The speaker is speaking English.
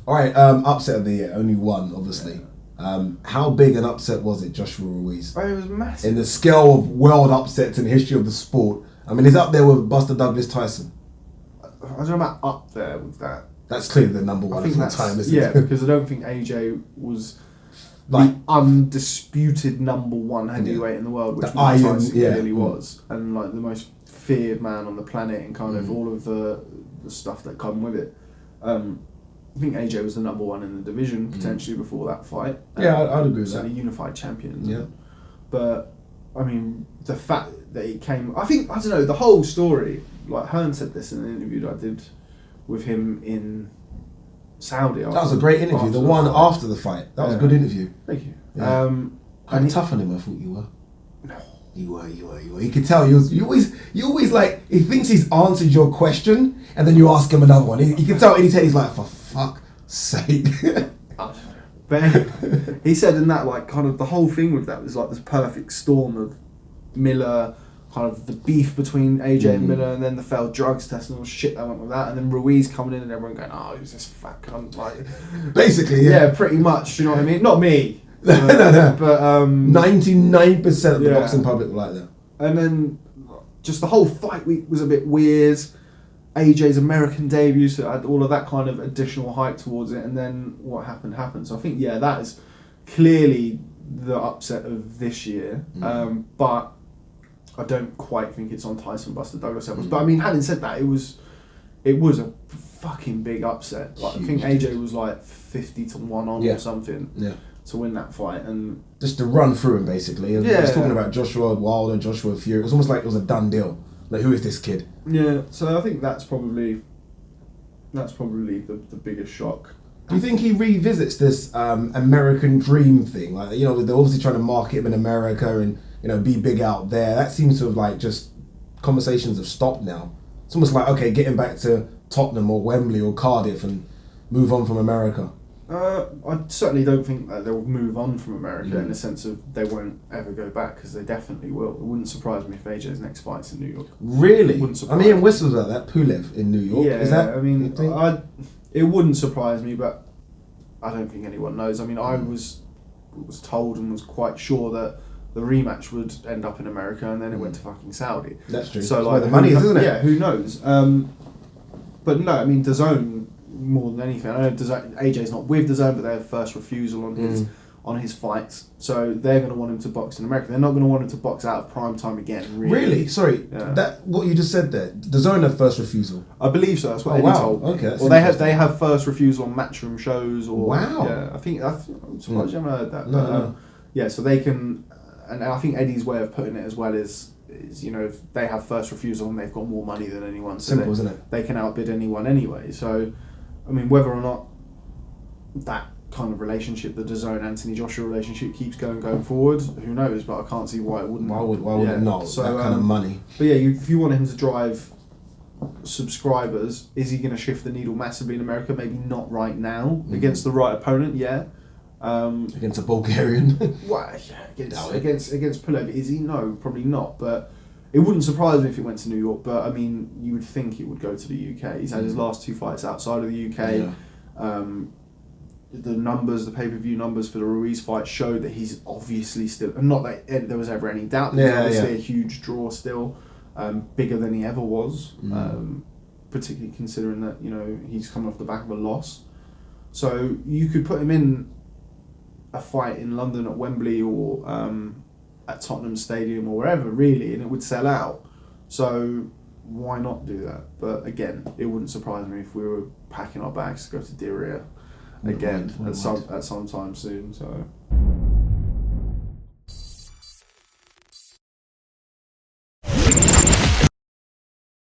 All right, upset of the year, only one, obviously. How big an upset was it, Joshua Ruiz? Oh, it was massive. In the scale of world upsets in the history of the sport, I mean, he's up there with Buster Douglas Tyson. I don't know about up there with that. That's clearly the number one of all time, isn't it? Yeah, because I don't think AJ was like the undisputed number one heavyweight in the world, which Mike Tyson clearly was, and like the most feared man on the planet, and kind of all of the stuff that come with it. I think AJ was the number one in the division potentially before that fight. Yeah, I'd agree with that. So unified champions. Yeah, but I mean, the fact that he came, I don't know, the whole story. Like Hearn said this in an interview that I did with him in Saudi. That was a great interview. The one after the fight. That was a good interview. Thank you. Yeah. Quite tough on him, I thought you were. No. You were. You could tell. You always like, he thinks he's answered your question, and then you ask him another one. You can tell anytime he's like, for fuck's sake. But he said in that, like, kind of the whole thing with that was like this perfect storm of Miller, kind of the beef between AJ and Miller, and then the failed drugs test and all the shit that went with that, and then Ruiz coming in and everyone going, oh, who's this fat cunt? Like, basically, yeah, pretty much. You know what I mean? Not me. No. But 99% of the boxing public were like that. And then just the whole fight week was a bit weird. AJ's American debut, so it had all of that kind of additional hype towards it, and then what happened. So I think, that is clearly the upset of this year. But I don't quite think it's on Tyson Buster Douglas levels. But I mean, having said that, it was a fucking big upset. Like, I think AJ was like 50-1 on or something to win that fight, and just to run through him basically. I was talking about Joshua Wilder, Joshua Fury. It was almost like it was a done deal. Like, who is this kid? Yeah, so I think that's probably the biggest shock. Do you think he revisits this American dream thing? Like, they're obviously trying to market him in America and, be big out there. That seems to have, like, just conversations have stopped now. It's almost like, okay, get him back to Tottenham or Wembley or Cardiff and move on from America. I certainly don't think that they'll move on from America in the sense of they won't ever go back, because they definitely will. It wouldn't surprise me if AJ's next fight's in New York. Really? I'm hearing whistles about that. Pulev in New York. Yeah, is that? I mean, it wouldn't surprise me, but I don't think anyone knows. I mean, I was told and was quite sure that the rematch would end up in America, and then it went to fucking Saudi. That's true. So, that's like, where the money is, isn't it? Yeah, who knows? But no, I mean, DAZN, more than anything, I know AJ's not with DAZN, but they have first refusal on his fights, so they're going to want him to box in America. They're not going to want him to box out of prime time again. Really? Sorry, that what you just said there. DAZN have first refusal. I believe so. That's what Eddie told me. Okay. Or they have first refusal on matchroom shows. Or yeah, I'm surprised you haven't heard that. No. Yeah, so they can, and I think Eddie's way of putting it as well is if they have first refusal and they've got more money than anyone, so simple, isn't it? They can outbid anyone anyway. So, I mean, whether or not that kind of relationship, the DAZN Anthony Joshua relationship, keeps going forward, who knows? But I can't see why it wouldn't. Why would it not? So, that kind of money. But yeah, if you want him to drive subscribers, is he going to shift the needle massively in America? Maybe not right now. Against the right opponent, yeah. Against a Bulgarian. Well, yeah, against Pulev, is he? No, probably not. But it wouldn't surprise me if it went to New York. But I mean, you would think it would go to the UK. He's had his last two fights outside of the UK. Yeah. The pay-per-view numbers for the Ruiz fight showed that he's obviously still, and not that there was ever any doubt that he's obviously a huge draw still, bigger than he ever was, particularly considering that he's coming off the back of a loss. So you could put him in a fight in London at Wembley or at Tottenham Stadium or wherever really, and it would sell out. So why not do that? But again, it wouldn't surprise me if we were packing our bags to go to Diriyah again at some time soon. So